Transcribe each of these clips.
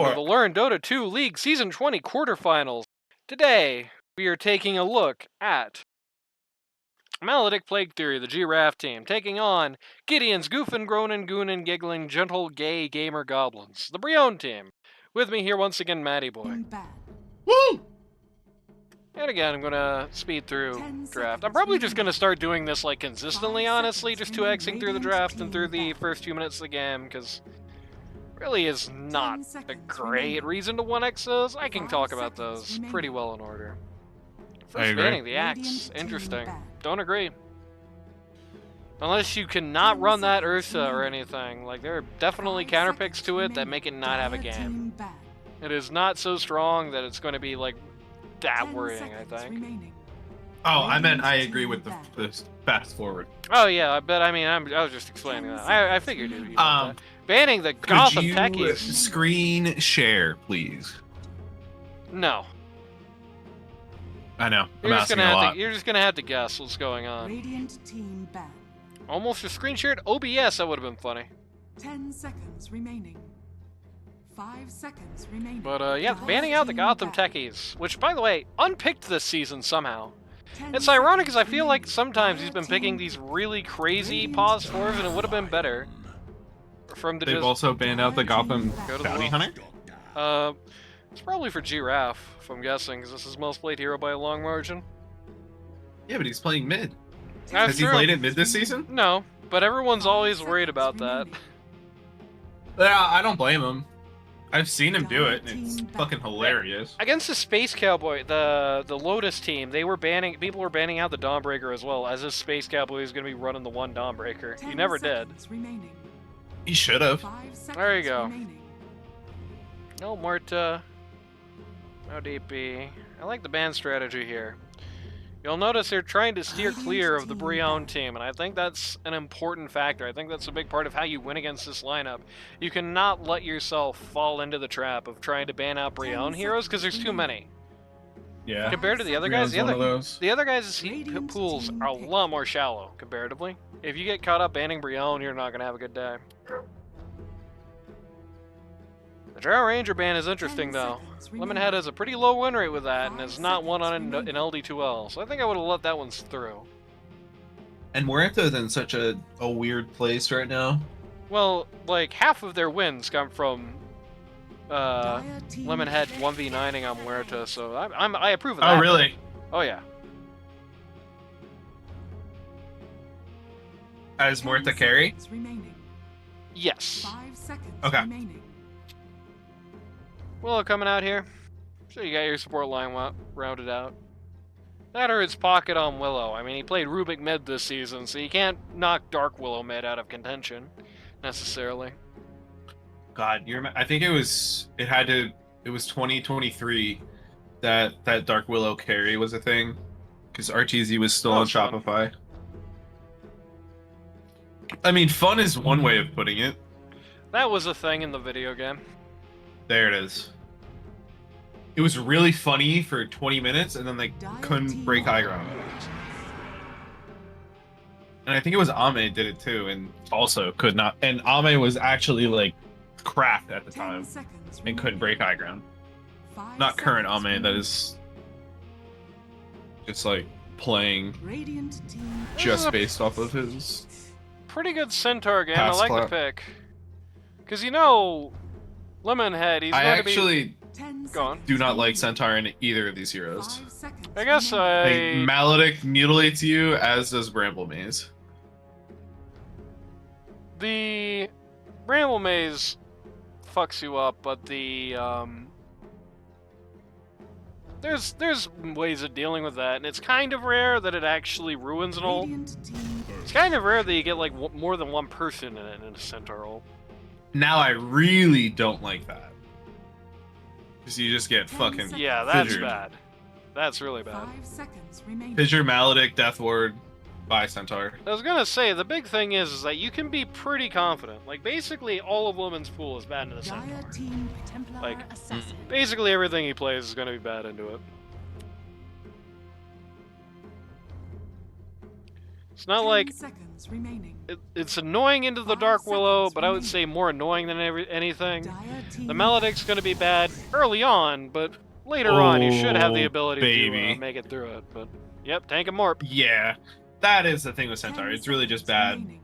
welcome to the Learn Dota 2 League Season 20 Quarterfinals. Today, we are taking a look at Maledict Plague Theory, the GRaff team, taking on Gideon's Goofin', Groanin', Goonin', Giggling, Gentle, Gay, Gamer Goblins, the Brionne team. With me here once again, Matty Boy. Woo! And again, I'm gonna speed through draft. I'm probably just gonna start doing this like consistently, honestly, just 2xing through the draft and through the first few minutes of the game, because really is not a great reason to 1x those. I can talk about those pretty well in order. First banning the axe. Interesting. Don't agree. Unless you cannot run that Ursa or anything. Like, there are definitely counterpicks to it that make it not have a game. It is not so strong that it's going to be, like, that worrying, I think. Oh, I meant I agree with the fast forward. Oh, yeah, but I mean, I was just explaining that. I figured you that. Banning the Gotham techies. Could you screen share, please? No. I know. I'm asking a lot. You're just gonna have to guess what's going on. Radiant team back. Almost just screen shared OBS. That would have been funny. 10 seconds remaining. 5 seconds remaining. But yeah, banning out the Gotham techies, which, by the way, unpicked this season somehow. It's ironic because I feel like sometimes he's been picking these really crazy pause fours, and it would have been better. They've also banned out the Gotham Bounty Hunter? It's probably for GRaff, if I'm guessing, because this is most played hero by a long margin. Yeah, but he's playing mid. Has he played it mid this season? No, but everyone's always worried about that. Yeah, I don't blame him. I've seen him do it, and it's fucking hilarious. Against the Space Cowboy, the Lotus team, people were banning out the Dawnbreaker as well, as if Space Cowboy is going to be running the one Dawnbreaker. He never did. He should have. There you go. No Morta. No DP. I like the ban strategy here. You'll notice they're trying to steer clear of the Brionne team, and I think that's an important factor. I think that's a big part of how you win against this lineup. You cannot let yourself fall into the trap of trying to ban out Brionne heroes, because there's too many. Yeah. Compared to the other guys, the other guys' pools are a lot more shallow, comparatively. If you get caught up banning Brionne, you're not going to have a good day. The Drow Ranger ban is interesting, though. Lemonhead has a pretty low win rate with that, and has not won on an LD2L, so I think I would have let that one through. And Muerta's in such a weird place right now. Well, like, half of their wins come from Lemonhead 1v9ing on Muerta, so I approve of that. Oh, really? Oh, yeah. As Muerta carry? Yes. 5 seconds okay. Remaining. Willow coming out here. So you got your support line rounded out. That or his pocket on Willow. I mean, he played Rubik mid this season, so you can't knock Dark Willow mid out of contention, necessarily. God, I think it was 2023 that Dark Willow carry was a thing, because RTZ was still on Shopify. I mean, fun is one way of putting it. That was a thing in the video game. There it is. It was really funny for 20 minutes, and then they couldn't break high ground. And I think it was Ame did it too, and also could not. And Ame was actually like cracked at the time and couldn't break high ground. Not current Ame, that is just like playing just based off of his pretty good Centaur game. I like the pick. Because you know, Lemonhead, he's going to be... I actually do not like Centaur in either of these heroes. I guess Maledict mutilates you, as does Bramble Maze. The Bramble Maze fucks you up, but the there's ways of dealing with that, and it's kind of rare that it actually ruins an ult. It's kind of rare that you get like more than one person in it in a Centaur ult. Now I really don't like that. Because you just get fucking yeah, that's bad. That's really bad. Fissure, Maledict, Death Ward, by Centaur. I was gonna say, the big thing is that you can be pretty confident. Like, basically all of Lemon's pool is bad into the Centaur. Like, basically everything he plays is gonna be bad into it. It's not like 10 seconds remaining. it's annoying into the 5 Dark Willow, seconds but I would remaining. say more annoying than anything. Dire team The Maledict's going to be bad early on, but later on you should have the ability to baby. make it through it. But yep, tank and morp. Yeah, that is the thing with Centaur. 10 It's really just seconds bad remaining.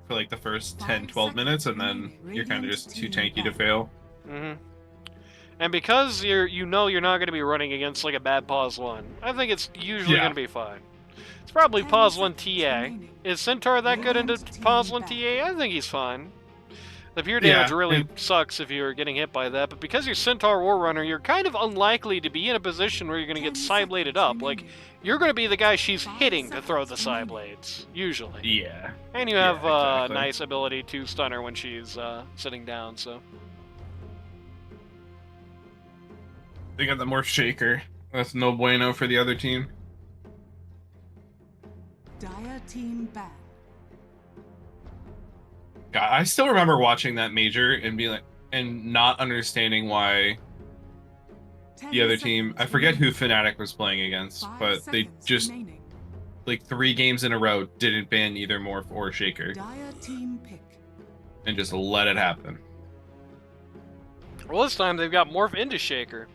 for like the first 5 10, 12 minutes, and then seconds you're kind of remaining. just too Radiant tanky to team fail. And because you know you're not going to be running against like a bad pause 1, I think it's usually Yeah. going to be fine. It's probably 10 pause 1 seconds TA. remaining. Is Centaur that good into Radiant team pause 1 back. TA? I think he's fine. The pure Yeah, damage really and- sucks if you're getting hit by that, but because you're Centaur War Runner, you're kind of unlikely to be in a position where you're going to get 10 side bladed seconds up. Like, remaining. you're going to be the guy she's 5 hitting to throw the seconds side remaining. blades, usually. Yeah. And you Yeah, have a exactly. nice ability to stun her when she's sitting down, so. They got the Morph Shaker. That's no bueno for the other team. Dire team ban. God, I still remember watching that major and being like, and not understanding why 10 the other team. I seconds forget who remaining. Fnatic was playing against, 5 but they seconds just remaining. like 3 games in a row didn't ban either Morph or Shaker Dire team pick. and just let it happen. Well, this time they've got Morph into Shaker.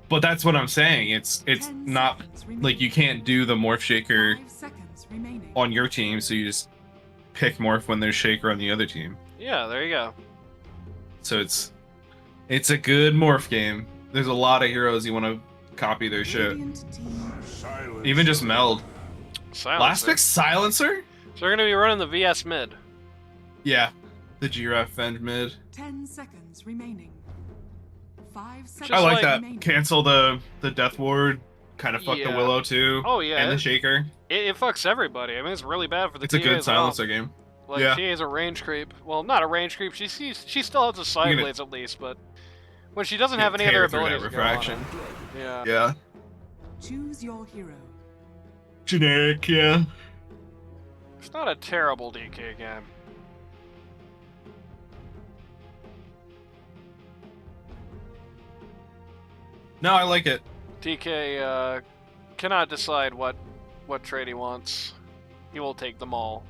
But that's what I'm saying. It's 10 not seconds like remaining. you can't do the Morph Shaker 5 seconds remaining. on your team, so you just pick Morph when there's Shaker on the other team. Yeah, there you go. So it's a good Morph game. There's a lot of heroes you want to copy their shit. Radiant team Even just meld. Silencer. Last pick Silencer? So they're going to be running the VS mid. Yeah. The GRaff Venge mid. 10 seconds remaining. 5 seconds Just I like like- that. remaining. Cancel the Death Ward. Kind of fuck Yeah. the Willow too. Oh, yeah. And the Shaker. It fucks everybody. I mean, it's really bad for the It's a TA good as well. Silencer game. Like, Yeah. TA is a range creep. Well, not a range creep. She still has the side You're gonna- blades at least, but when she doesn't Yeah, have any other tear through that abilities to go on refraction. her. Yeah. Yeah. Choose your hero. Generic, yeah. It's not a terrible DK game. No, I like it. DK cannot decide what trade he wants. He will take them all.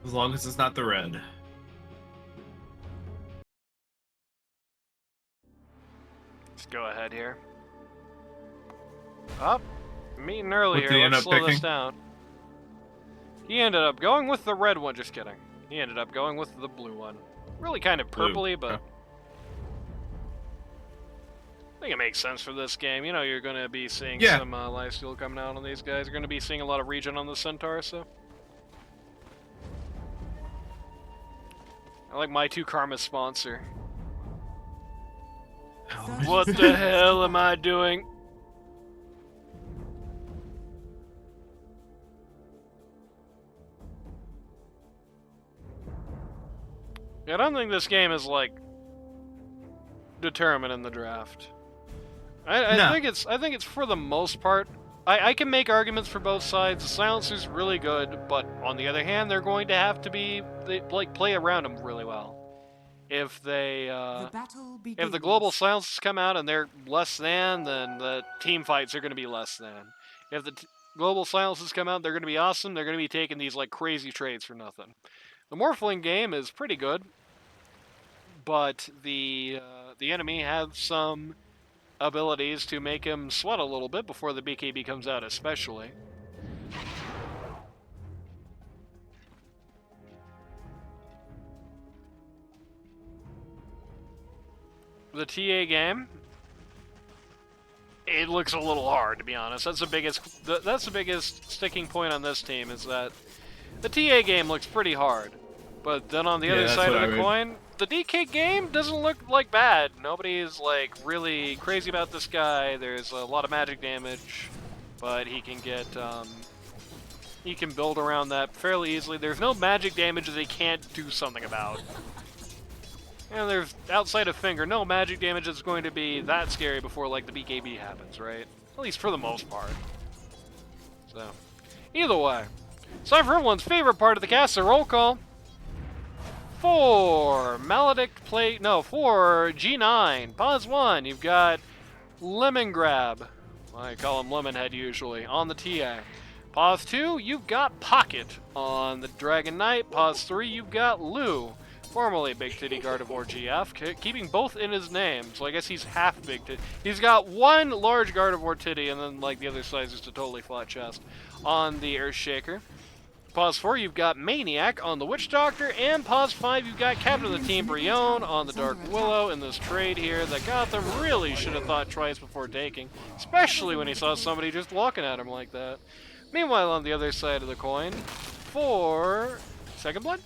As long as it's not the red. Let's go ahead here. Up. Meeting early What did he here. end Let's up slow this picking? down. He ended up going with the red one. Just kidding. He ended up going with the blue one. Really kind of Blue, purpley, but okay. I think it makes sense for this game. You know, you're going to be seeing Yeah. some lifesteal coming out on these guys. You're going to be seeing a lot of regen on the Centaur, so. I like my 2 Karma sponsor. What the hell am I doing? Yeah, I don't think this game is like determined in the draft. I No. think it's for the most part. I can make arguments for both sides. The Silencer's really good, but on the other hand, they're going to have to play around them really well. If they The battle if begins. the global silences come out and they're less than, then the team fights are going to be less than. If the global silences come out, they're going to be awesome. They're going to be taking these like crazy trades for nothing. The Morphling game is pretty good, but the enemy has some abilities to make him sweat a little bit before the BKB comes out, especially. The TA game, it looks a little hard, to be honest. That's the biggest sticking point on this team, is that the TA game looks pretty hard. But then on the Yeah, other that's side what of I the read. coin, the DK game doesn't look like bad. Nobody's like really crazy about this guy. There's a lot of magic damage, but he can get he can build around that fairly easily. There's no magic damage that he can't do something about. And there's, outside of Finger, no magic damage that's going to be that scary before, like, the BKB happens, right? At least for the most part. So, either way. It's time for everyone's favorite part of the cast, the roll call. For G9, pause 1, you've got Lemon Grab. I call him Lemonhead usually, on the TA. Pause 2, you've got Pocket on the Dragon Knight. Pause 3, you've got Lou, formerly Big Titty Gardevoir GF, keeping both in his name. So I guess he's half Big Titty. He's got one large Gardevoir titty, and then like the other side is just a totally flat chest on the Earthshaker. Pause 4, you've got Maniac on the Witch Doctor, and pause 5, you've got Captain of the Team Brionne on the Dark Willow in this trade here that Gotham really should have thought twice before taking, especially when he saw somebody just walking at him like that. Meanwhile, on the other side of the coin, for Second Blood?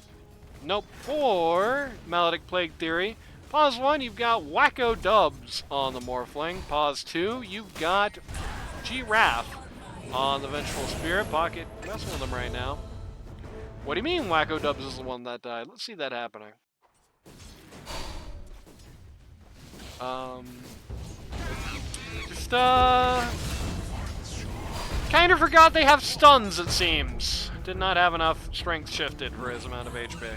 Nope, for Maledict Plague Theory. Pause 1, you've got Wacko Dubs on the Morphling. Pause 2, you've got GRaff on the Vengeful Spirit. Pocket messing with them right now. What do you mean Wacko Dubs is the one that died? Let's see that happening. Kind of forgot they have stuns, it seems. Did not have enough strength shifted for his amount of HP.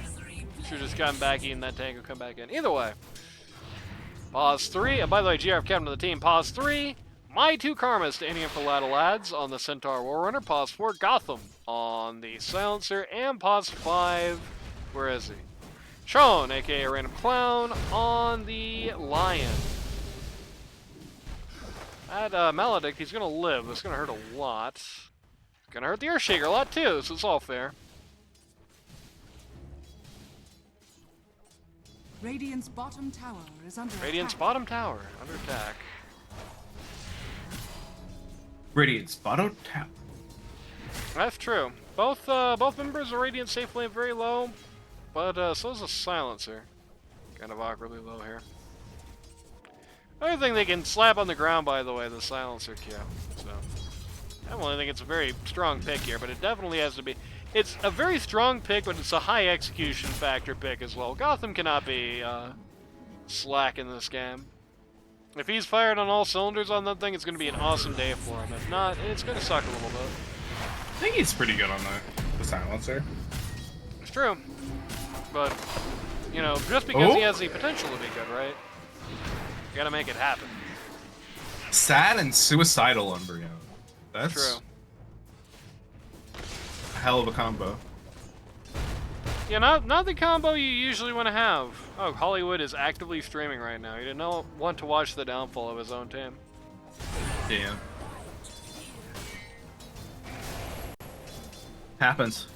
Should have just gotten back in, that tank will come back in. Either way. Pause 3, and by the way, GRaff captain of the team. Pause 3, my 2 Karmas to Indian for Ladder Lads on the Centaur Warrunner. Pause 4, Gotham on the Silencer. And pause 5, where is he? Sean, aka Random Clown, on the Lion. At Maledict, he's gonna live. It's gonna hurt a lot. It's gonna hurt the Earthshaker a lot too, so it's all fair. Radiant's bottom tower is under Radiant's attack. bottom tower under attack. Radiant's bottom tap. That's true. Both members of Radiant safe lane very low, but so is a Silencer. Kind of awkwardly low here. Another thing they can slap on the ground, by the way, the Silencer Q. So I don't really think it's a very strong pick here, but it definitely has to be. It's a very strong pick, but it's a high execution factor pick as well. Gotham cannot be slack in this game. If he's fired on all cylinders on that thing, it's going to be an awesome day for him. If not, it's going to suck a little bit. I think he's pretty good on the Silencer. It's true. But, you know, just because he has the potential to be good, right? You gotta make it happen. Sad and suicidal on Brionne. That's true. A hell of a combo. Yeah, not the combo you usually want to have. Oh, Hollywood is actively streaming right now. He did not want to watch the downfall of his own team. Damn. Happens.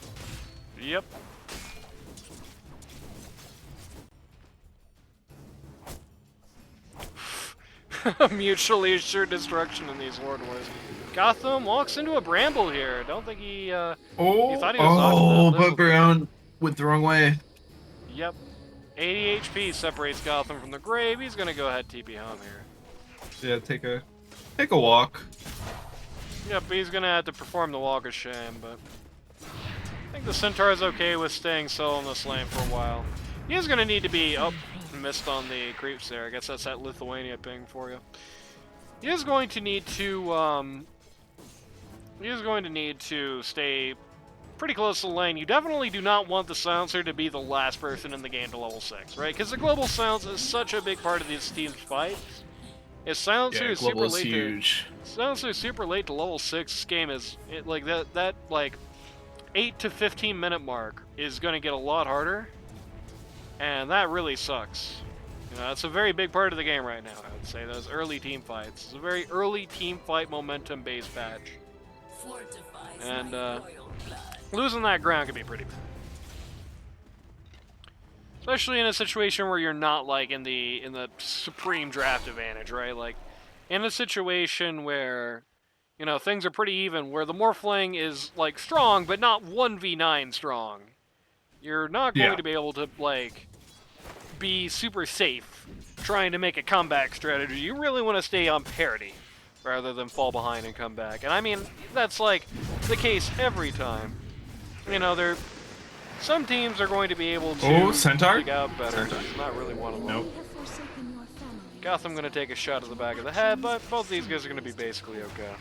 Yep. Mutually assured destruction in these Lord Wars. Gotham walks into a bramble here. Don't think he thought he was dodging that. But Brionne went the wrong way. Yep. 80 HP separates Gotham from the grave. He's gonna go ahead TP home here. Yeah, take a walk. Yep, he's gonna have to perform the walk of shame, but I think the Centaur is okay with staying solo in this lane for a while. He is gonna need to be missed on the creeps there. I guess that's that Lithuania ping for you. He is going to need to stay pretty close to the lane. You definitely do not want the Silencer to be the last person in the game to level 6, right? Because the global silence is such a big part of these team's fights. If Silencer is super late huge. Silencer is super late to level 6, this game is like that like 8 to 15 minute mark is going to get a lot harder. And that really sucks. You know, that's a very big part of the game right now, I would say. Those early team fights. It's a very early team fight momentum-based patch. And losing that ground can be pretty bad. Especially in a situation where you're not like in the supreme draft advantage, right? Like in a situation where, you know, things are pretty even, where the Morphling is like strong, but not 1v9 strong. You're not going to be able to like be super safe trying to make a comeback strategy. You really want to stay on parity rather than fall behind and come back. And I mean, that's like the case every time. You know, some teams are going to be able to dig out better. It's not really one of them. Nope. Gotham going to take a shot to the back of the head, but both these guys are going to be basically okay.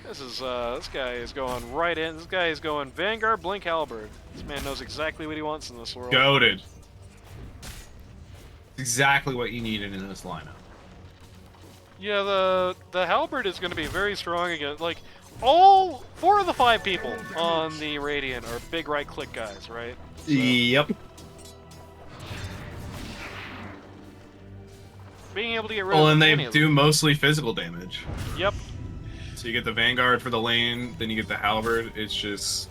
This guy is going right in. This guy is going Vanguard, Blink, Halberd. This man knows exactly what he wants in this world. Goated. Exactly what you needed in this lineup. Yeah, the Halberd is going to be very strong again. Like, all 4 of the 5 people on the Radiant are big right-click guys, right? So, Yep. being able to get rid Well, of and they any of do them. mostly physical damage. Yep. So you get the Vanguard for the lane, then you get the Halberd. It's just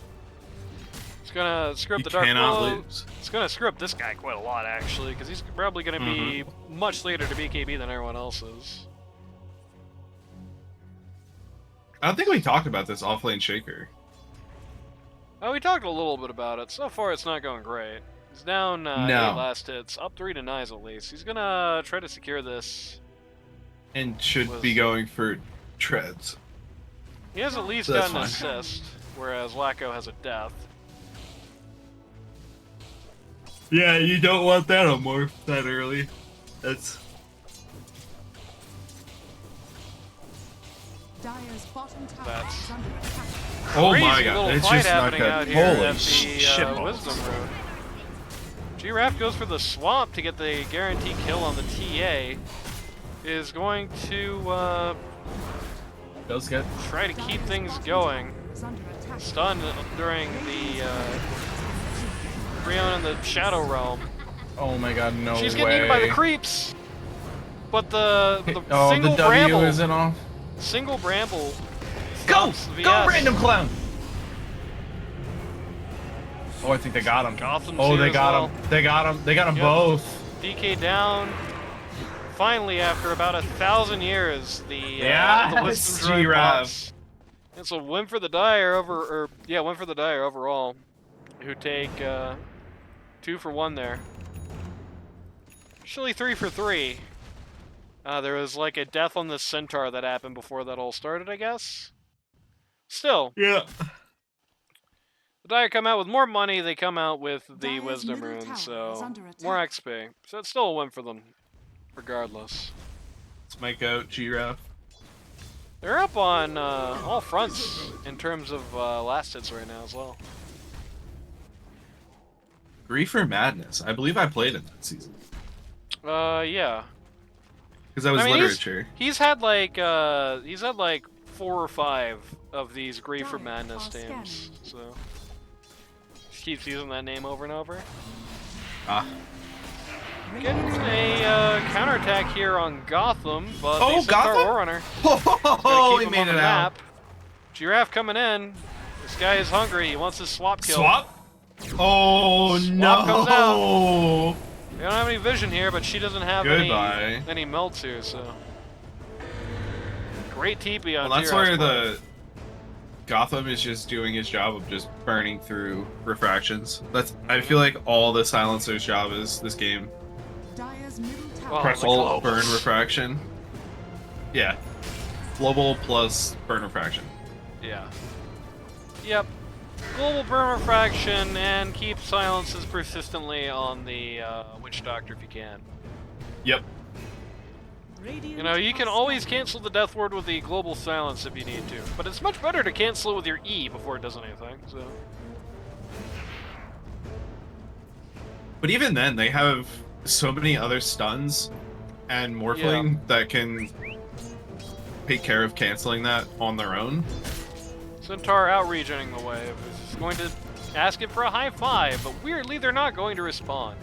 It's gonna screw up you the Dark cannot Blow. lose. It's gonna screw up this guy quite a lot, actually, because he's probably gonna be much later to BKB than everyone else is. I don't think we talked about this offlane Shaker. Oh, we talked a little bit about it. So far, it's not going great. He's down 8 No. last hits, up 3 to Nyes at least. He's gonna try to secure this. And should be going for treads. He has at least That's gotten an fine. assist, whereas Lacko has a death. Yeah, you don't want that on morph that early. That's Dire's bottom tower That's- is under attack. oh Crazy my god! little It's fight just not happening out good. here Holy at the shit! Wisdom Road. GRaff goes for the swamp to get the guaranteed kill on the TA. Is going to Does get try to keep Dire's things bottom going. tower is under attack. Stunned during the Brionne in the Shadow Realm. oh my god! No She's way! getting eaten by the creeps, but the Oh, single the W bramble, isn't off. single bramble. Go! stops the Go, VS. random clown! Oh, I think they got him. Gotham's Oh, here they as got well. him. They got him. They got them Yep. both. DK down. Finally, after about 1,000 years, the Yes, Wisdom Droid GRaff. pops. It's a win for the Dire win for the Dire overall, who take 2 for 1 there. Actually, 3 for 3. There was like a death on the Centaur that happened before that all started, I guess. Still, Yeah. the Dire come out with more money. They come out with the Dire's Wisdom middle Rune, tower is so under more attack. XP. So it's still a win for them, regardless. Let's make out GRaff. They're up on all fronts in terms of last hits right now as well. Grief or Madness. I believe I played in that season. Yeah. Because that was I mean, literature. He's had like 4 or 5 of these Grief or Dire Madness are teams, so just keeps using that name over and over. Ah. Getting a counterattack here on Gotham, but Oh, the Centaur Gotham? Warrunner Oh, keep he him made on it the out. map. GRaff coming in. This guy is hungry. He wants his swap kill. Swap? Oh, Swap comes no. We don't have any vision here, but she doesn't have Goodbye. any melts here, so. Great TP on Well, that's GRaff's where part. the Gotham is just doing his job of just burning through refractions. I feel like all the Silencer's job is this game. Dire's middle tower Well, Press the ult, globals. burn refraction. Yeah. Global plus burn refraction. Yeah. Yep. Global burn refraction and keep silences persistently on the Witch Doctor if you can. Yep. You know, you can always cancel the Death Ward with the global silence if you need to, but it's much better to cancel it with your E before it does anything, so. But even then, they have so many other stuns and Morphling that can take care of canceling that on their own. Centaur out-regening the wave is going to ask it for a high 5, but weirdly they're not going to respond.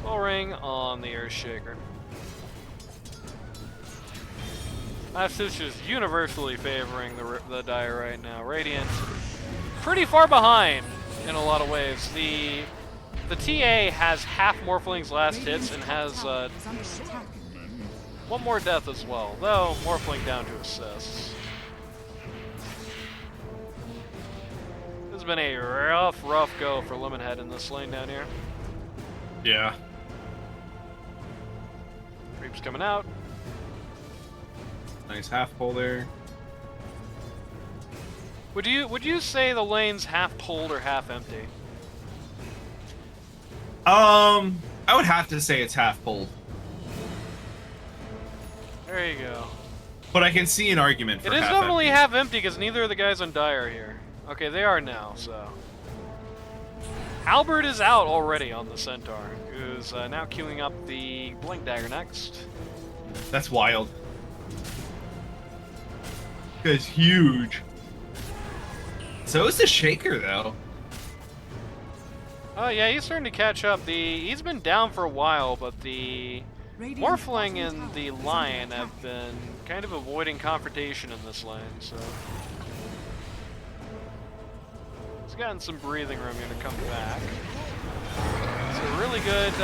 Full ring on the Earthshaker. Last is universally favoring the Dire right now. Radiant pretty far behind in a lot of ways. The TA has half Morphling's last hits and has is under attack. 1 more death as well, though Morphling down to assists. This has been a rough go for Lemonhead in this lane down here. Yeah. Creep's coming out. Nice half pull there. Would you say the lane's half pulled or half empty? I would have to say it's half pulled. There you go. But I can see an argument for It is half definitely empty. half empty because neither of the guys on Dire are here. Okay, they are now, so. Halberd is out already on the Centaur, who's now queuing up the Blink Dagger next. That's wild. Guy's huge. So is the Shaker, though. Oh yeah, he's starting to catch up. He's been down for a while, but the Morphling and the Lion have been kind of avoiding confrontation in this lane, so he's gotten some breathing room here to come back. So really good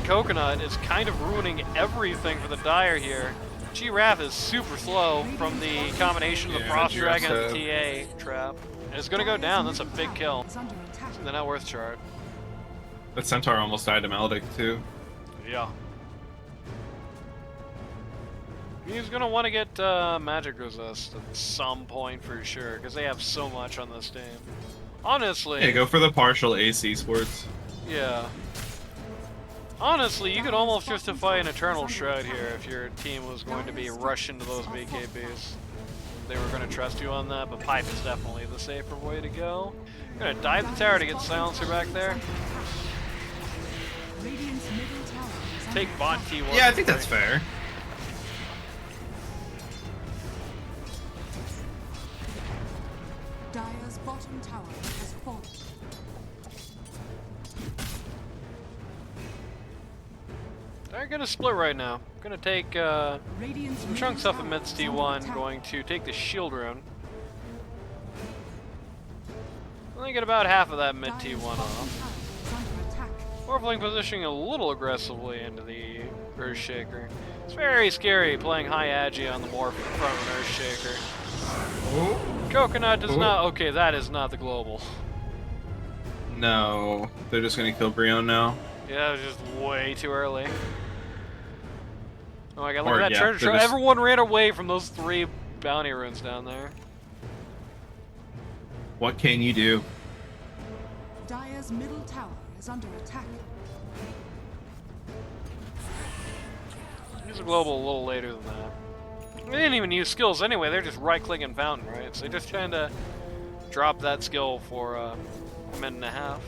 Coconut is kind of ruining everything for the Dire here. GRaff is super slow from the combination of the Frost Dragon and the TA trap. And it's gonna go down, that's a big kill. The net worth chart. That Centaur almost died to Maledict, too. Yeah. He's gonna want to get magic resist at some point for sure, because they have so much on this team. Honestly. Yeah, go for the partial AC sports. Yeah. Honestly, you could almost justify an Eternal Shroud here if your team was going to be rushed into those BKBs. They were going to trust you on that, but Pipe is definitely the safer way to go. Gonna dive the tower to get Silencer back there. Take bot T1. Yeah, I think that's fair. Dire's bottom tower has fallen. They're gonna split right now. Gonna take some chunks off of mid T1, going to take the shield rune. Only get about half of that mid T1 off. Morphling positioning a little aggressively into the Earthshaker. It's very scary playing high agi on the Morph in front of an Earthshaker. Coconut does not. Okay, that is not the global. No, they're just gonna kill Brionne now. Yeah, it was just way too early. Oh my god, look Or, at that yeah, treasure they're trove. just- Everyone ran away from those 3 bounty runes down there. What can you do? Dire's middle tower is under attack. Use a global a little later than that. They didn't even use skills anyway, they're just right-clicking Fountain, right? So they're just trying to drop that skill for a minute and a half.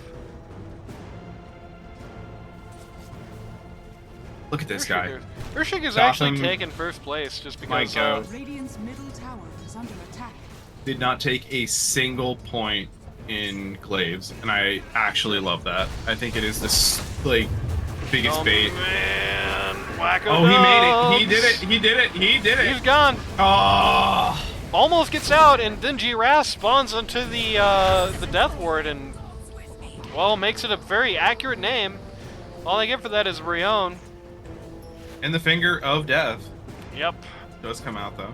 Look at this guy. Earthshaker's actually taken first place just because Radiant's middle tower is under attack. Did not take a single point in Glaives, and I actually love that. I think it is this like biggest bait. Man, wacko Oh, he made it! He did it! He did it! He did it! He's gone. Oh! Almost gets out, and then GRaff spawns onto the Death Ward, and well, makes it a very accurate name. All I get for that is Brionne. And the Finger of Death Yep. does come out though.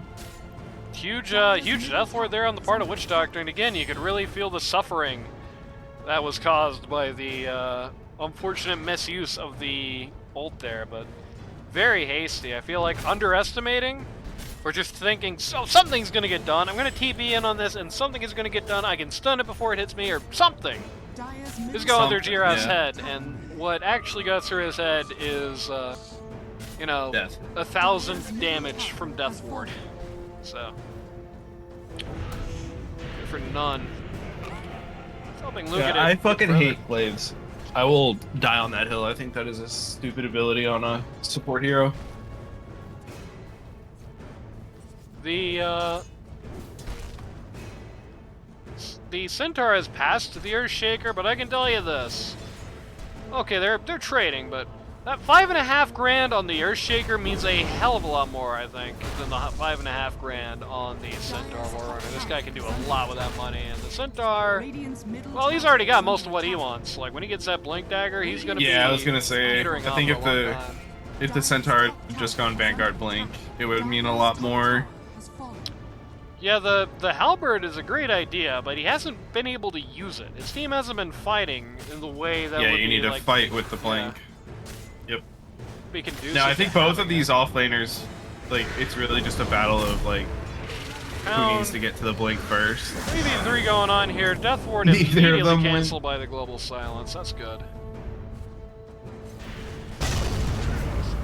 Huge Death Ward there on the part of Witch Doctor, and again, you could really feel the suffering that was caused by the unfortunate misuse of the ult there, but very hasty. I feel like underestimating, or just thinking, so something's gonna get done. I'm gonna TP in on this, and something is gonna get done. I can stun it before it hits me, or something. Just go through GRaff's head, and what actually got through his head is, you know, Death. 1,000 damage from Death Ward. So, good for none. Helping Luke Yeah, I fucking hate Glaives. I will die on that hill. I think that is a stupid ability on a support hero. The Centaur has passed the Earthshaker, but I can tell you this. Okay, they're trading, but that 5.5 grand on the Earthshaker means a hell of a lot more, I think, than the 5.5 grand on the Centaur Warrunner. This guy can do a lot with that money, and the Centaur, well, he's already got most of what he wants. Like, when he gets that Blink Dagger, he's gonna be... Yeah, I was gonna say, teetering I on think for a long time. if the Centaur had just gone Vanguard Blink, it would mean a lot more. Yeah, the Halberd is a great idea, but he hasn't been able to use it. His team hasn't been fighting in the way that Yeah, would you be need to like, fight with the Blink. Yep. be conducive. Now, I think both of these offlaners, like, it's really just a battle of, like, who needs to get to the Blink first. 3v3 going on here. Death Ward is Neither of immediately them win. canceled by the Global Silence. That's good.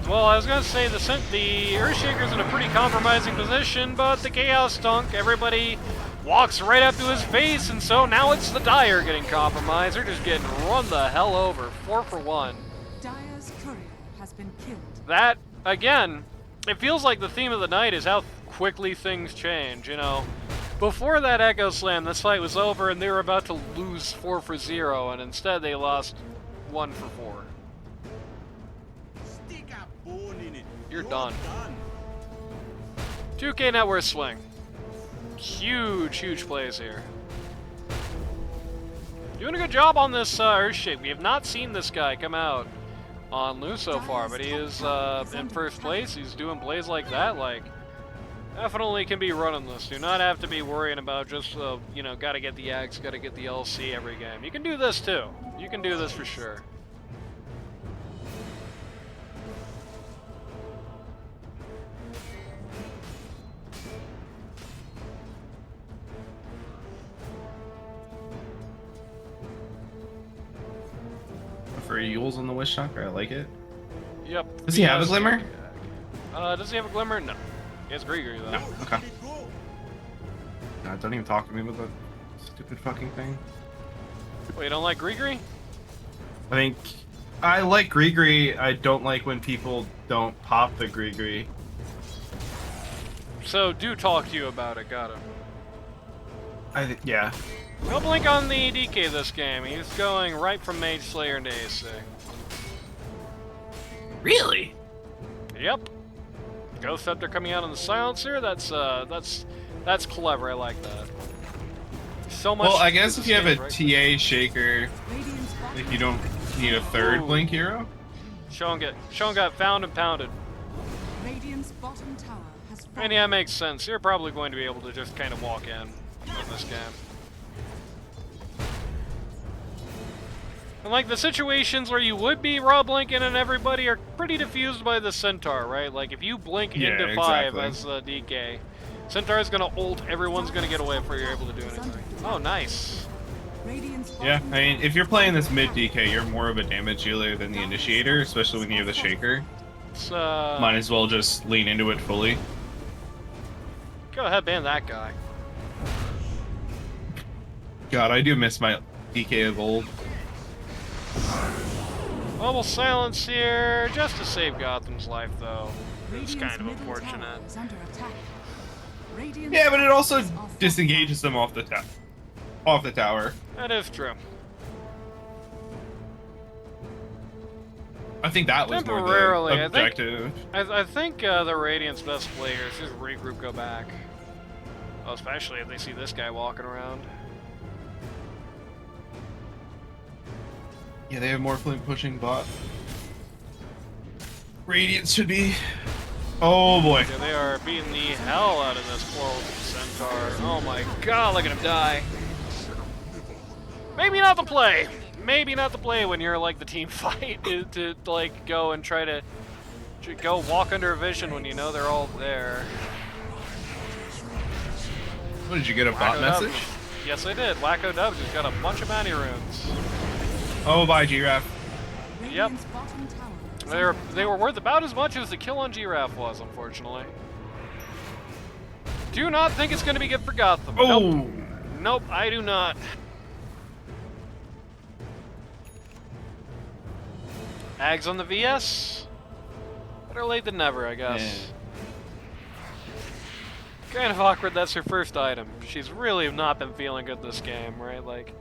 Well, I was gonna say the Earthshaker's in a pretty compromising position, but the Chaos Dunk, everybody walks right up to his face, and so now it's the Dire getting compromised. They're just getting run the hell over. 4 for 1. Dire's courier has been killed. That, again, it feels like the theme of the night is how quickly things change, you know. Before that Echo Slam, this fight was over and they were about to lose 4-0, and instead they lost 1-4. You're done. 2K net worth swing. Huge plays here. Doing a good job on this Earthshake. We have not seen this guy come out on Lu so far, but he is in first place. He's doing plays like that, like, definitely can be running this. Do not have to be worrying about just, you know, gotta get the X, gotta get the LC every game. You can do this too. You can do this for sure. For Yules on the Wish Shocker, I like it. Yep. Does he have a Glimmer? Does he have a Glimmer? No. He has Grigri though. No. Okay. God, don't even talk to me about that stupid fucking thing. Wait, you don't like Grigri? I think I like Grigri. I don't like when people don't pop the Grigri. So do talk to you about it. Got him. Yeah. No blink on the DK this game. He's going right from Mage Slayer into AC. Really? Yep. Ghost Scepter coming out on the Silencer. That's clever. I like that. So much. Well, I guess if you have a right? TA Shaker, like you don't need a third Blink hero. Sean got found and pounded. Radiant's bottom tower has fallen. And yeah, it makes sense. You're probably going to be able to just kind of walk in this game. And like the situations where you would be raw blinking and everybody are pretty diffused by the Centaur, right? Like if you blink into 5 as DK, Centaur's gonna ult, everyone's gonna get away before you're able to do anything. Oh, nice. Yeah, I mean, if you're playing this mid DK, you're more of a damage dealer than the Initiator, especially when you have the Shaker. It's, might as well just lean into it fully. Go ahead, ban that guy. God, I do miss my DK of old. Mobile silence here, just to save Gotham's life, though. It's kind of unfortunate. Yeah, but it also disengages them off the tower. That is true. I think that was more Temporarily, the objective. I think the Radiant's best players just regroup, go back. Well, especially if they see this guy walking around. Yeah, they have more flame pushing bot. Radiant should be. Oh boy. Yeah, they are beating the hell out of this poor old Centaur. Oh my god, look at him die. Maybe not the play. Maybe not the play when you're like the team fight to like go and try to go walk under a vision when you know they're all there. What, did you get a bot message? Yes, I did. Wacko Dubs has got a bunch of bounty runes. Oh, bye, GRaff. Yep. They were worth about as much as the kill on GRaff was, unfortunately. Do not think it's going to be good for Gotham. Oh! Nope. Nope, I do not. Ags on the VS? Better late than never, I guess. Yeah. Kind of awkward that's her first item. She's really not been feeling good this game, right? Like,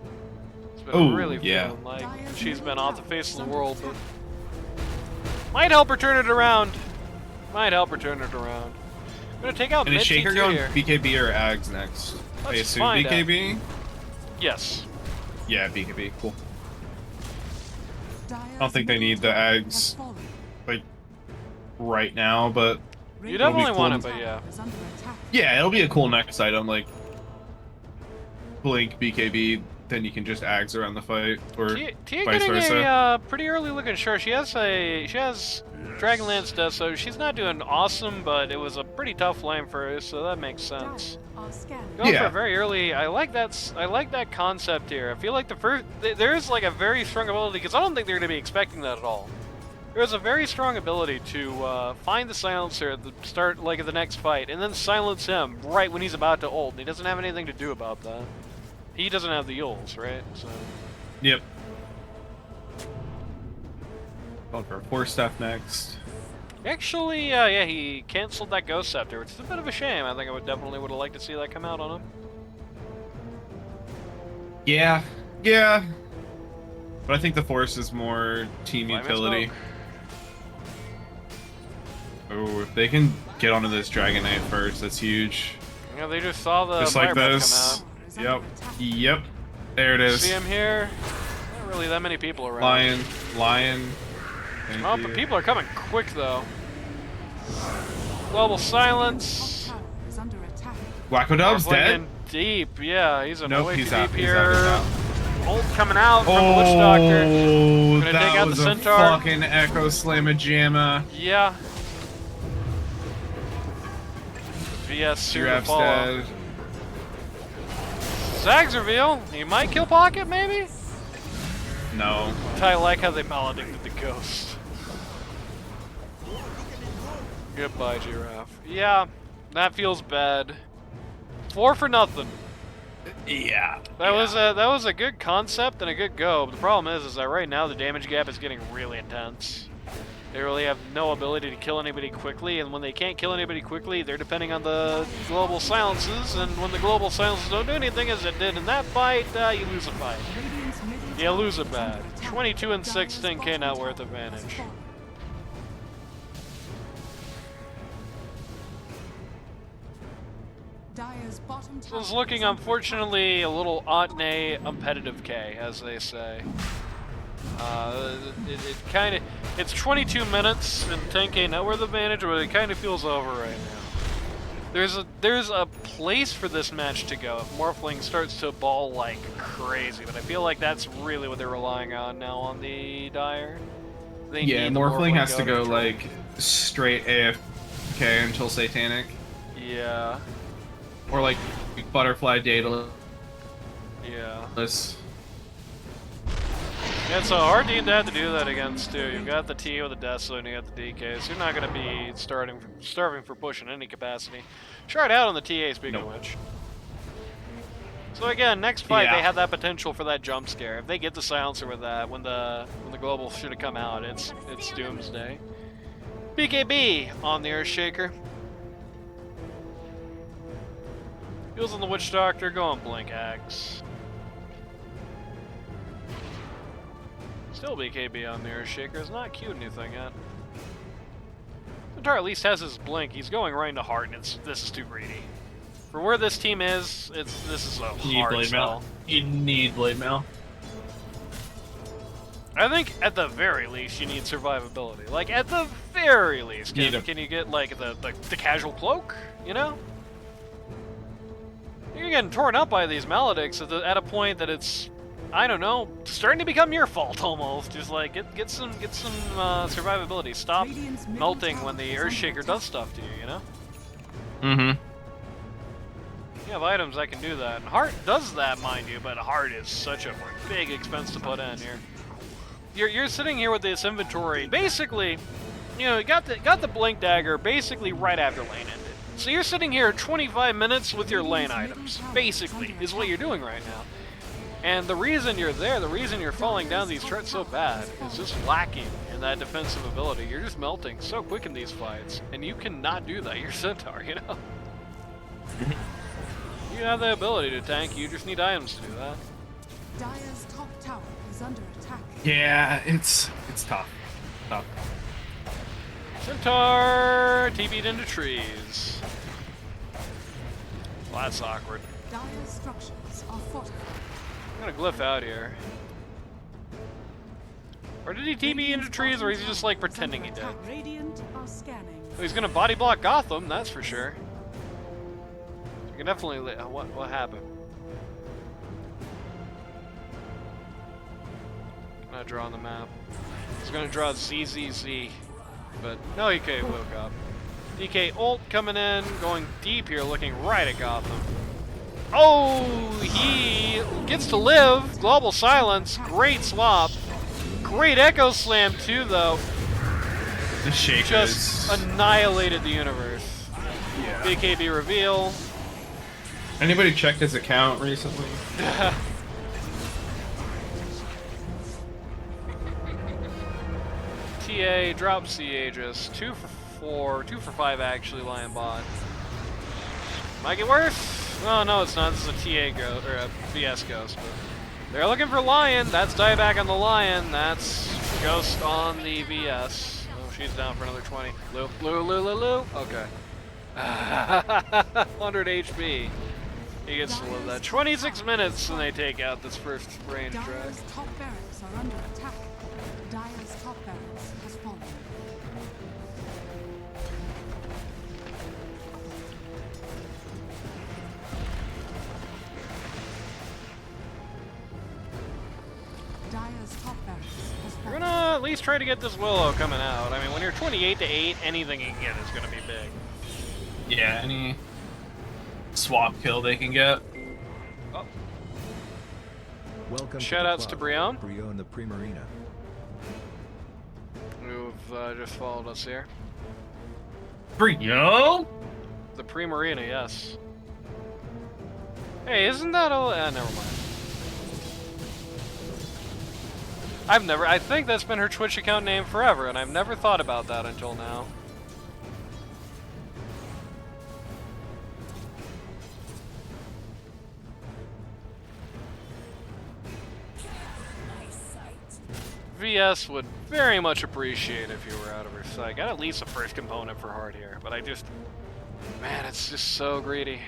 it's been really feeling like she's been off the face of the world, but might help her turn it around. Might help her turn it around. I'm gonna take out And is Shaker going here. BKB or Ags next? I assume BKB? Yes. Yeah, BKB. Cool. I don't think they need the Ags like right now, but you definitely want it, but yeah. Yeah, it'll be a cool next item, like Blink BKB, then you can just Ags around the fight, or Tia vice getting versa. a pretty early looking short. She has Dragonlance Death, so she's not doing awesome, but it was a pretty tough lane for her, so that makes sense. Going for very early, I like that concept here. I feel like there's like a very strong ability, because I don't think they're going to be expecting that at all. There's a very strong ability to find the Silencer at the start, like, of the next fight, and then silence him right when he's about to ult. And he doesn't have anything to do about that. He doesn't have the ults, right? So. Yep. Going for a 4-step next. Actually, yeah, he canceled that Ghost Scepter, which is a bit of a shame. I think I definitely would have liked to see that come out on him. Yeah, yeah. But I think the Force is more team Flaming utility. Smoke. Oh, if they can get onto this Dragon Knight first, that's huge. Yeah, they just saw the Just Fire like Breath this. come out. Yep. There it is. See him here? Not really that many people around. Lion. Thank Oh, you. but people are coming quick though. Global Silence. Wacko Dub's dead. In deep, yeah, he's a Nope, way he's too out. deep He's here. out. Ult coming out from the Witch Doctor. Oh, Gonna take that out was the a Centaur. fucking Echo Slamma-jamma. Yeah. VS soon to GRaff's follow. dead. Zag's reveal. He might kill Pocket, maybe? No. I like how they maledicted the ghost. Goodbye, GRaff. Yeah, that feels bad. 4 for nothing. Yeah. That was a good concept and a good go, but the problem is that right now the damage gap is getting really intense. They really have no ability to kill anybody quickly, and when they can't kill anybody quickly, they're depending on the global silences, and when the global silences don't do anything as it did in that fight, you lose a fight. You lose it bad. 22 and 6, 10k net worth advantage. This is looking, unfortunately, a little Otney competitive K, as they say. It's 22 minutes and 10k net worth advantage, but it kind of feels over right now. There's a place for this match to go if Morphling starts to ball like crazy, but I feel like that's really what they're relying on now on the Dire. They need the Morphling has to go control. like straight AFK until Satanic. Yeah. Or like Butterfly Daedalus. Yeah. Yeah, It's a hard team to have to do that against too. You've got the T with the Deso and you got the DK, so you're not going to be starving for push in any capacity. Shard out on the TA, speaking of which. So again, next fight they have that potential for that jump scare. If they get the silencer with that, when the global should have come out, it's doomsday. BKB on the Earthshaker. Heals on the Witch Doctor, go on Blink Axe. Still BKB on the Earthshaker, is not queued anything yet. Centaur at least has his blink, he's going right into Heart, and this is too greedy. For where this team is, this is a hard sell. You need Blade Mail. I think at the very least you need survivability. Like at the very least, can you get like the casual cloak, you know? You're getting torn up by these Maledicts at a point that it's, I don't know, starting to become your fault almost. Just like get some survivability. Stop melting when the Earthshaker does stuff to you, you know? Mm-hmm. You have items that can do that. And Heart does that, mind you, but Heart is such a big expense to put in here. You're sitting here with this inventory, basically, you know, you got the Blink Dagger basically right after lane ended. So you're sitting here 25 minutes with your lane items, basically, is what you're doing right now. And the reason you're there, the reason you're falling down these turrets so bad, is just lacking in that defensive ability. You're just melting so quick in these fights, and you cannot do that. You're Centaur, you know? You have the ability to tank, you just need items to do that. Dire's top tower is under attack. Yeah, it's tough. Tough. Centaur TV'd into trees. Well, that's awkward. Dire's structures are fortified. I'm gonna glyph out here. Or did he TB into trees, or is he just like pretending he did? Radiant are scanning. Oh, he's gonna body block Gotham, that's for sure. You can definitely. What happened? I'm gonna draw on the map. He's gonna draw ZZZ, but no EK woke up. DK ult coming in, going deep here, looking right at Gotham. Oh, he gets to live. Global Silence, great swap. Great Echo Slam too, though. The Shaker Just annihilated the universe. Yeah. BKB reveal. Anybody checked his account recently? TA TA, drops the Aegis. 2 for 4, 2 for 5 actually, Lion Bot. Might get worse? Oh, no, it's not. This is a TA ghost, or a VS ghost. But they're looking for Lion. That's dieback on the Lion. That's Ghost on the VS. Oh, she's down for another 20. Lou. Okay. 100 HP. He gets to live that. 26 minutes and they take out this first range track. Dire's top barracks are under attack. Dire's top barracks has fallen. Dire's top barracks has We're fallen. gonna at least try to get this Willow coming out. I mean, when you're 28 to 8, anything you can get is gonna be big. Yeah, any swap kill they can get. Oh, Welcome Shoutouts to to the Brionne. club, Brionne the Primarina. who've just followed us here. Brionne? The Primarina, yes. Hey, isn't that a... never mind. I think that's been her Twitch account name forever, and I've never thought about that until now. VS would very much appreciate if you were out of her sight. Got at least a first component for hard here, but I just... Man, it's just so greedy.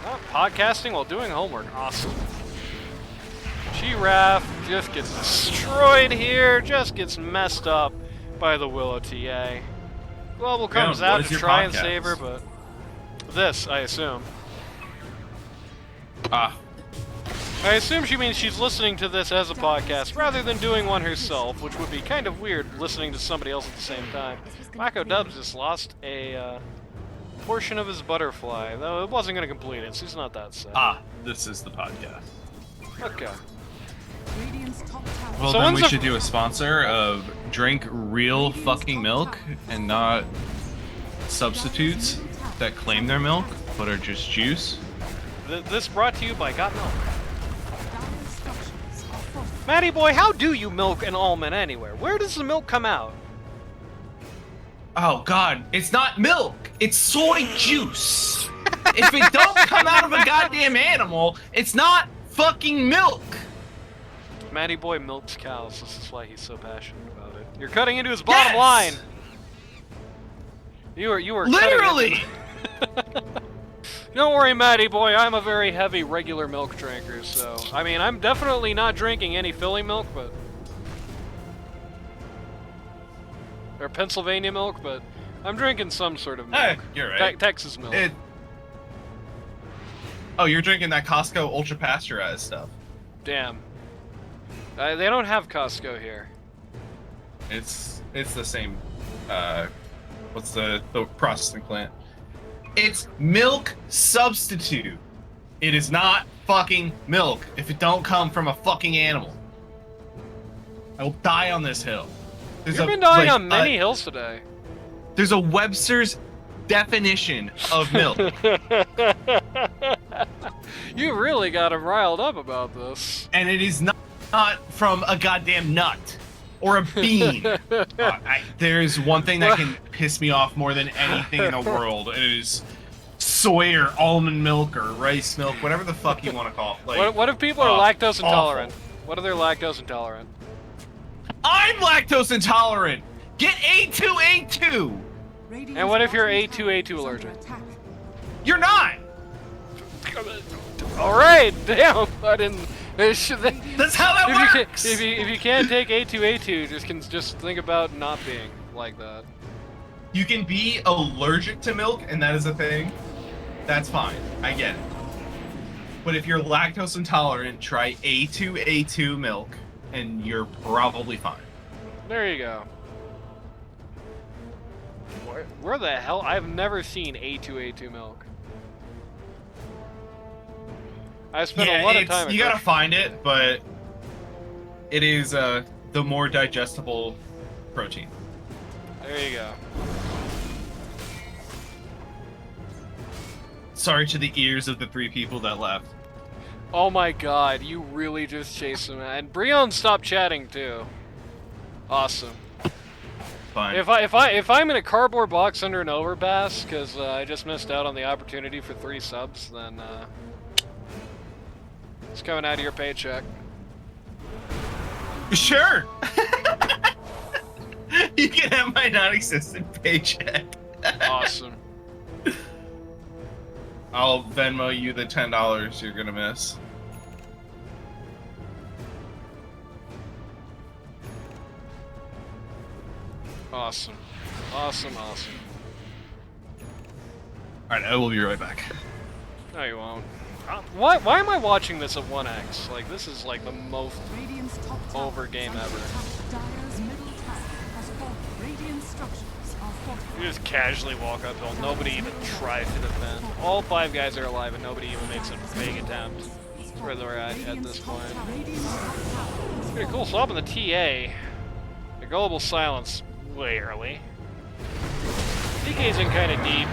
Oh, podcasting while doing homework. Awesome. GRaff just gets destroyed here, just gets messed up by the Willow TA. Global comes Brionne, out what is to your try and podcast? save her, but... This, I assume. Ah, I assume she means she's listening to this as a podcast rather than doing one herself, which would be kind of weird listening to somebody else at the same time. Mako Dubs just lost a portion of his butterfly, though it wasn't going to complete it, so he's not that sad. this is the podcast. Okay. Radiant's top tower. Well, So then when's we the- should do a sponsor of drink real fucking milk and not substitutes that claim they're milk but are just juice. This brought to you by Got Milk. Dire's structures are falling. Matty boy, how do you milk an almond anywhere? Where does the milk come out? Oh god, it's not milk, it's soy juice. If it don't come out of a goddamn animal, it's not fucking milk. Matty boy milks cows, this is why he's so passionate about it. You're cutting into his bottom Yes! line! You are Literally! Don't worry, Matty boy, I'm a very heavy regular milk drinker, so... I mean, I'm definitely not drinking any Philly milk, but... Or Pennsylvania milk, but... I'm drinking some sort of milk. Hey, you're right. Texas milk. Oh, you're drinking that Costco ultra pasteurized stuff. Damn. They don't have Costco here. It's the same. What's the processing plant? It's milk substitute. It is not fucking milk if it don't come from a fucking animal. I will die on this hill. You've been dying on many hills today. There's a Webster's definition of milk. You really got him riled up about this. And it is not from a goddamn nut or a bean. There's one thing that can piss me off more than anything in the world. It is soy or almond milk or rice milk, whatever the fuck you want to call it. Like, What if people are lactose intolerant? What if they're lactose intolerant? I'm lactose intolerant. Get A2A2. Radiant's And what if you're bottom A2A2 tower is under allergic? attack. You're not. All right, damn. I didn't. That's That's how that works. if you can't take A2A2, just think about not being like that. You can be allergic to milk, and that is a thing. That's fine. I get it. But if you're lactose intolerant, try A2A2 milk, and you're probably fine. There you go. Where the hell? I've never seen A2A2 milk. I spent a lot of time. You gotta find it, but it is the more digestible protein. There you go. Sorry to the ears of the 3 people that left. Oh my god, you really just chased him. And Brionne stopped chatting too. Awesome. Fine. If I'm in a cardboard box under an overpass because I just missed out on the opportunity for 3 subs, then it's coming out of your paycheck. Sure. You can have my non-existent paycheck. Awesome. I'll Venmo you the $10 you're gonna miss. Awesome. Awesome. Awesome. All right, I will be right back. No, you won't. Why am I watching this at 1x? Like, this is like the most Radiant's top tower over game is under ever. attack. Dire's middle tower has fallen. Radiant structures are fortified. You just casually walk uphill. Nobody even tries to defend. All 5 guys are alive, and nobody even makes a big attempt. That's where they're at this point. Pretty cool. Swap on the TA. The gullible silence way early. DK's in kind of deep.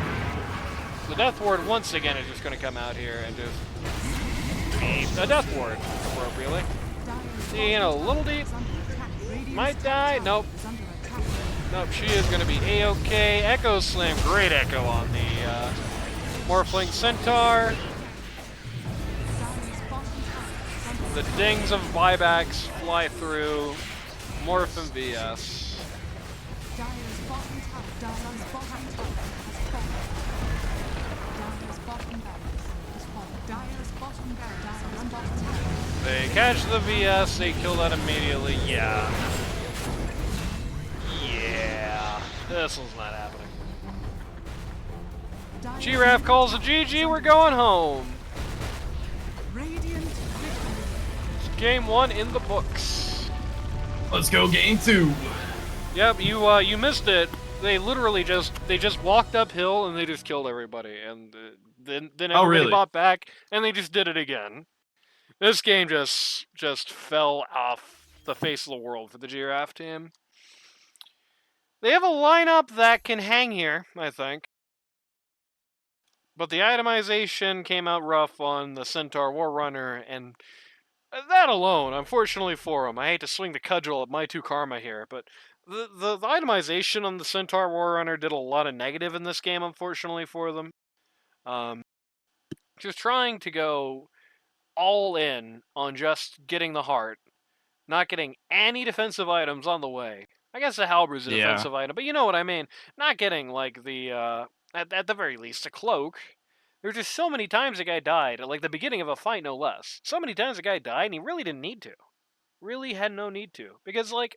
The Death Ward once again is just going to come out here and just beat the Death Ward appropriately. You know, a little deep. Might die. Nope. Nope, she is going to be A-OK. Echo Slam. Great Echo on the Morphling Centaur. The dings of buybacks fly through. Morph and VS. They catch the VS, they kill that immediately. Yeah. Yeah. This one's not happening. GRaff calls a GG, we're going home. It's game 1 in the books. Let's go game 2. Yep, you missed it. They literally just walked uphill and they just killed everybody, and then everybody really? bought back and they just did it again. This game just fell off the face of the world for the GRaff team. They have a lineup that can hang here, I think. But the itemization came out rough on the Centaur Warrunner, and that alone, unfortunately for them, I hate to swing the cudgel at my 2 karma here, but the itemization on the Centaur Warrunner did a lot of negative in this game, unfortunately for them. Just trying to go all in on just getting the heart, not getting any defensive items on the way. I guess the halberd's a defensive item, but you know what I mean. Not getting, like, the, at the very least, a cloak. There were just so many times a guy died, at, like, the beginning of a fight, no less. So many times a guy died, and he really didn't need to. Really had no need to. Because, like,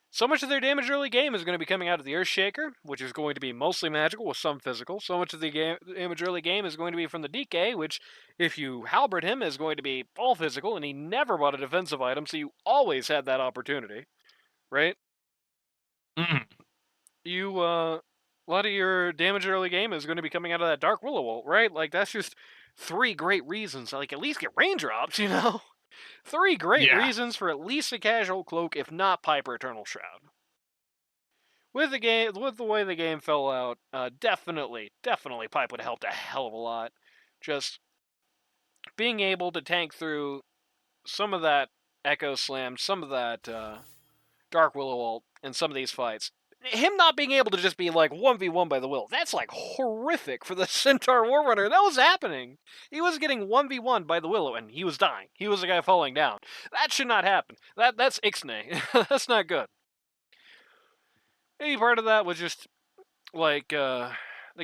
so much of their damage early game is going to be coming out of the Earthshaker, which is going to be mostly magical with some physical. So much of the damage early game is going to be from the DK, which, if you halberd him, is going to be all physical, and he never bought a defensive item, so you always had that opportunity, right? You, a lot of your damage early game is going to be coming out of that Dark Willow ult, right? Like, that's just 3 great reasons. Like, at least get raindrops, you know? 3 great reasons for at least a casual cloak, if not Piper Eternal Shroud. With the way the game fell out, definitely Pipe would have helped a hell of a lot. Just being able to tank through some of that Echo Slam, some of that Dark Willow ult in some of these fights. Him not being able to just be, like, 1v1 by the Willow, that's, like, horrific for the Centaur Warrunner. That was happening. He was getting 1v1 by the Willow, and he was dying. He was the guy falling down. That should not happen. That's Ixnay. That's not good. Maybe part of that was just, like, the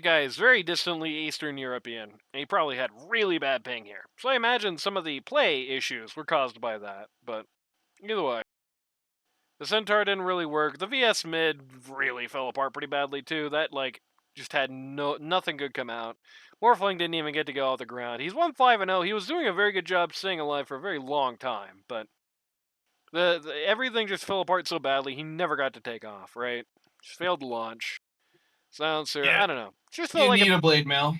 guy is very distantly Eastern European, and he probably had really bad ping here. So I imagine some of the play issues were caused by that, but either way. The Centaur didn't really work. The VS mid really fell apart pretty badly too. That, like, just had nothing good come out. Morphling didn't even get to go off the ground. He's 1-5-0. He was doing a very good job staying alive for a very long time, but everything just fell apart so badly he never got to take off, right? Just failed to launch. Silencer, I don't know. Just felt like a blade mail.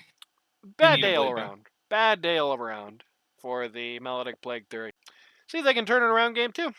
Bad day all around. Bad day all around for the Maledict Plague Theory. See if they can turn it around game 2.